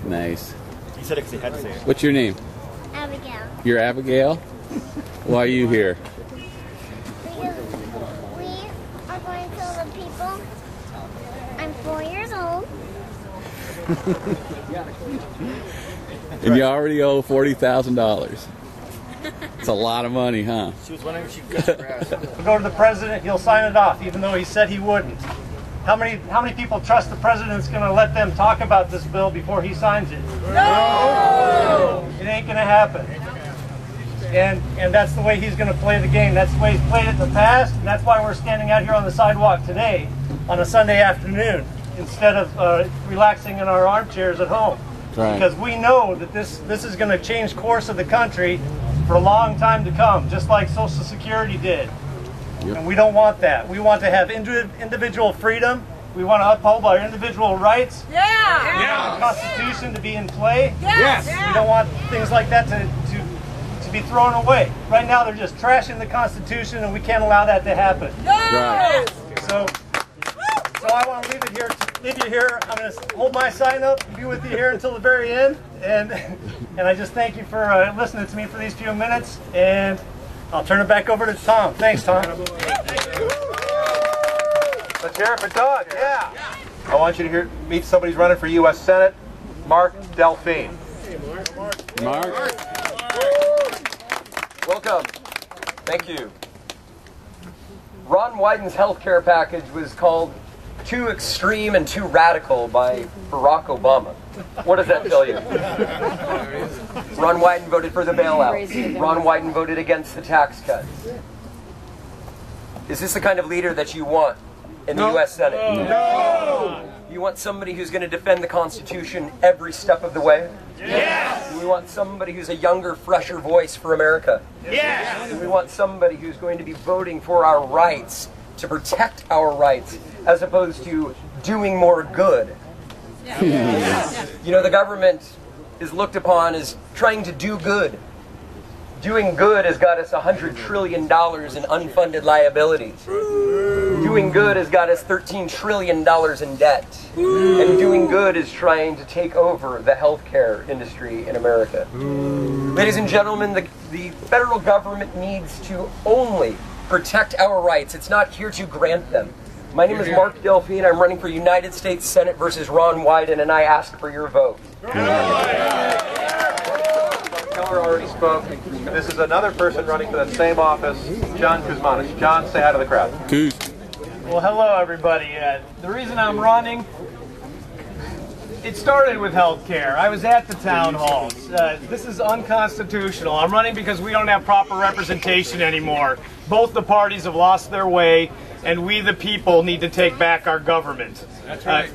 Nice. He said it because he had to say it. What's your name? Abigail. You're Abigail? Why are you here? Because we are going to tell the people I'm 4 years old. And you already owe $40,000. It's a lot of money, huh? She was wondering if she could get grass. We'll go to the president, he'll sign it off, even though he said he wouldn't. How many people trust the president's going to let them talk about this bill before he signs it? No! It ain't going to happen. And that's the way he's going to play the game. That's the way he's played it in the past, and that's why we're standing out here on the sidewalk today on a Sunday afternoon instead of relaxing in our armchairs at home. Right. Because we know that this is going to change course of the country for a long time to come, just like Social Security did. Yep. And we don't want that. We want to have individual freedom. We want to uphold our individual rights. Yeah! We want the Constitution to be in play. Yes! We don't want things like that to be thrown away. Right now they're just trashing the Constitution, and we can't allow that to happen. Right. So I want to leave you here. I'm going to hold my sign up and be with you here until the very end. And I just thank you for listening to me for these few minutes. And I'll turn it back over to Tom. Thanks, Tom. Let's hear it for Doug. Yeah. I want you to meet somebody who's running for U.S. Senate, Mark Delphine. Mark? Welcome. Thank you. Ron Wyden's health care package was called too extreme and too radical by Barack Obama. What does that tell you? Ron Wyden voted for the bailout. Ron Wyden voted against the tax cuts. Is this the kind of leader that you want in the U.S. Senate? No! You want somebody who's going to defend the Constitution every step of the way? Yes! Do we want somebody who's a younger, fresher voice for America? Yes! Do we want somebody who's going to be voting for our rights, to protect our rights, as opposed to doing more good? You know, the government is looked upon as trying to do good. Doing good has got us $100 trillion in unfunded liabilities. Doing good has got us $13 trillion in debt. And doing good is trying to take over the healthcare industry in America. Ladies and gentlemen, the federal government needs to only protect our rights. It's not here to grant them. My name is Mark Delphine. I'm running for United States Senate versus Ron Wyden, and I ask for your vote. Keller already spoke. And this is another person running for that same office, John Kuzmanich. John, say hi to the crowd. Well, hello, everybody. The reason I'm running, it started with health care. I was at the town halls. This is unconstitutional. I'm running because we don't have proper representation anymore. Both the parties have lost their way, and we, the people, need to take back our government. That's right.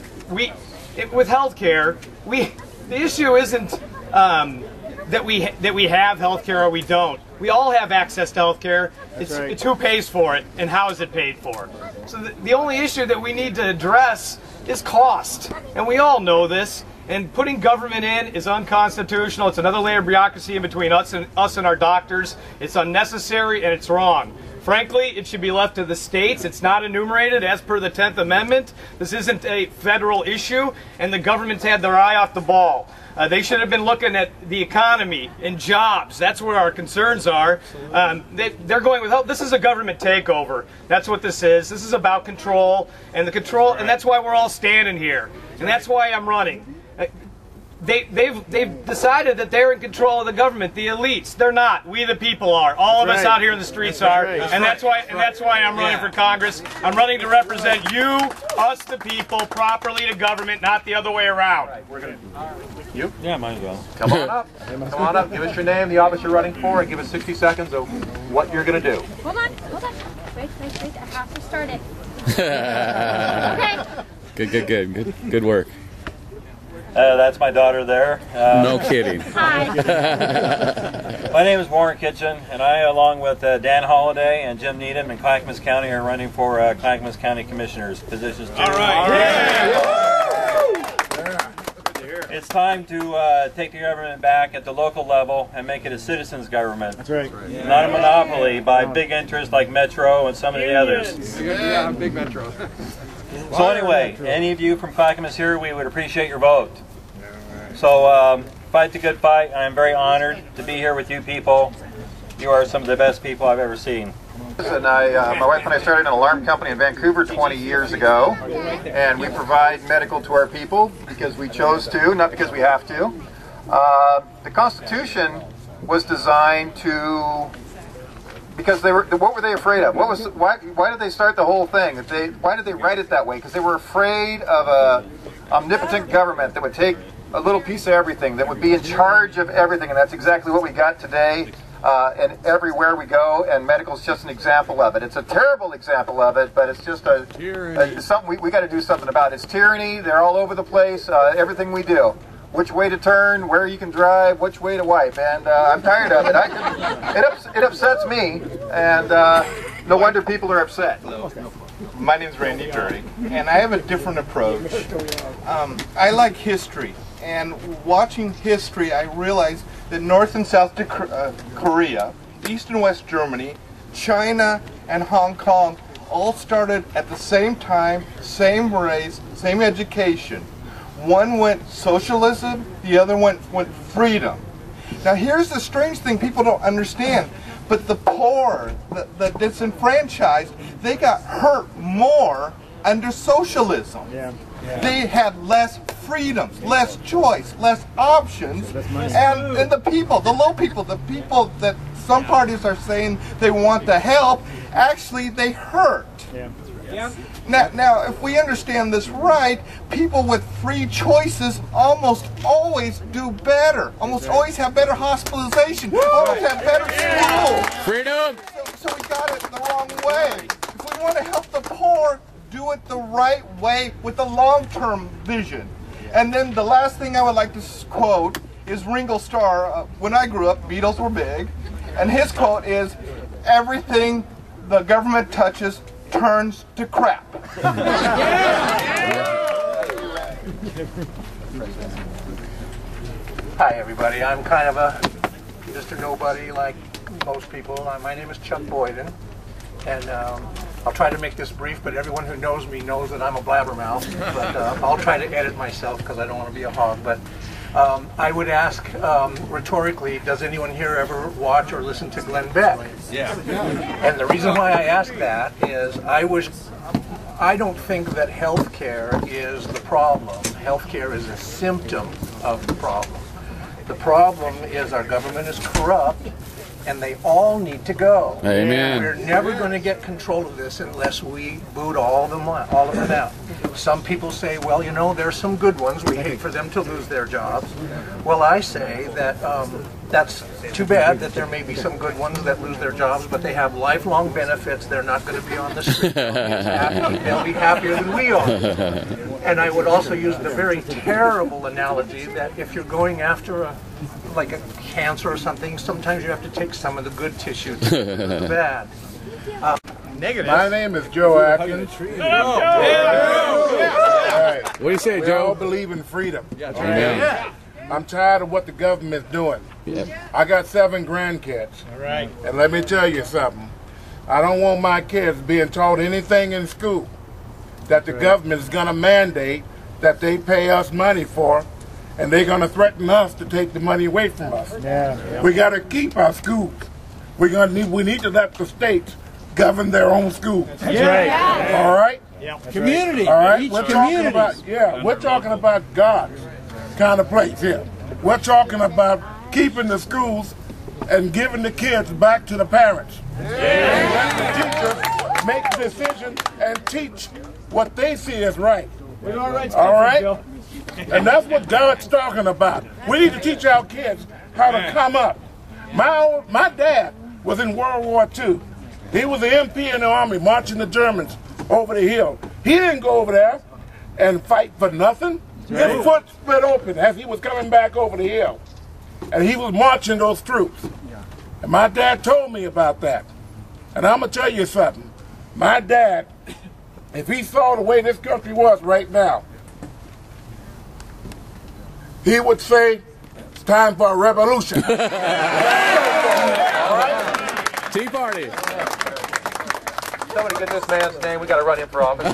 With health care, the issue isn't that we have health care or we don't. We all have access to health care. It's who pays for it and how is it paid for. So the only issue that we need to address is cost. And we all know this. And putting government in is unconstitutional. It's another layer of bureaucracy in between us and our doctors. It's unnecessary and it's wrong. Frankly, it should be left to the states. It's not enumerated as per the 10th Amendment. This isn't a federal issue, and the government's had their eye off the ball. They should have been looking at the economy and jobs. That's where our concerns are. They're going with, this is a government takeover. That's what this is. This is about control, and that's why we're all standing here. And that's why I'm running. They've decided that they're in control of the government, the elites. They're not. We the people are. All of us out here in the streets are. And that's why I'm running for Congress. I'm running to represent you, us the people, properly to government, not the other way around. You? Yeah, might as well. Come on up. Come on up. Give us your name, the office you're running for, and give us 60 seconds of what you're going to do. Hold on. Wait. I have to start it. Okay. Good work. That's my daughter there. No kidding. Hi. My name is Warren Kitchen, and I, along with Dan Holliday and Jim Needham in Clackamas County, are running for Clackamas County Commissioners positions too. All right. It's time to take the government back at the local level and make it a citizens' government. That's right. Not a monopoly by big interests like Metro and some of the others. Yeah, big Metro. So anyway, any of you from Clackamas here, we would appreciate your vote. So fight the good fight. I'm very honored to be here with you people. You are some of the best people I've ever seen. And my wife and I started an alarm company in Vancouver 20 years ago, and we provide medical to our people because we chose to, not because we have to. The Constitution was designed to, because they were, what were they afraid of? Why did they start the whole thing? Why did they write it that way? Because they were afraid of an omnipotent government that would take a little piece of everything, that would be in charge of everything, and that's exactly what we got today. And everywhere we go, and medical is just an example of it. It's a terrible example of it, but it's just something we got to do something about. It's tyranny. They're all over the place. Everything we do, which way to turn, where you can drive, which way to wipe, and I'm tired of it. It upsets me, and no wonder people are upset. My name's Randy Drury, and I have a different approach. I like history, and watching history, I realize that North and South Korea, East and West Germany, China, and Hong Kong all started at the same time, same race, same education. One went socialism, the other went freedom. Now here's the strange thing people don't understand, but the poor, the disenfranchised, they got hurt more under socialism. They had less freedoms, less choice, less options, and the people, the low people, the people that some parties are saying they want to help, actually they hurt. Now, if we understand this right, people with free choices almost always do better, almost always have better hospitalization, always have better schools. Freedom! So we got it the wrong way. If we want to help the poor, do it the right way with a long-term vision. And then the last thing I would like to quote is Ringo Starr. When I grew up, Beatles were big, and his quote is, "Everything the government touches turns to crap." Hi everybody, I'm kind of a Mr. Nobody like most people. My name is Chuck Boyden, and I'll try to make this brief, but everyone who knows me knows that I'm a blabbermouth, but I'll try to edit myself because I don't want to be a hog. But I would ask rhetorically, does anyone here ever watch or listen to Glenn Beck? Yeah. And the reason why I ask that is I don't think that healthcare is the problem. Healthcare is a symptom of the problem. The problem is our government is corrupt, and they all need to go. Amen. We're never going to get control of this unless we boot all of them out. Some people say, well, you know, there's some good ones. We hate for them to lose their jobs. Well, I say that that's too bad that there may be some good ones that lose their jobs, but they have lifelong benefits. They're not going to be on the street. They'll be happier than we are. And I would also use the very terrible analogy that if you're going after like a cancer or something, sometimes you have to take some of the good tissue to the bad. Negative. My name is Joe Atkins. What do you say, We Joe? all believe in freedom. Amen. I'm tired of what the government's doing. Yep. I got 7 grandkids. All right. And let me tell you something. I don't want my kids being taught anything in school that the government is going to mandate that they pay us money for, and they're going to threaten us to take the money away from us. We got to keep our schools. We need to let the states govern their own schools. That's right. All right? Community. All right? Each We're community. we're talking about God's kind of place here. We're talking about keeping the schools and giving the kids back to the parents. And let the teachers make a decision and teach what they see as right. All right? And that's what God's talking about. We need to teach our kids how to come up. My dad was in World War II. He was an MP in the army marching the Germans over the hill. He didn't go over there and fight for nothing. His foot split open as he was coming back over the hill. And he was marching those troops. And my dad told me about that. And I'm going to tell you something. My dad, if he saw the way this country was right now, he would say, it's time for a revolution. All right? Tea party. Somebody get this man's name. We got to run him for office.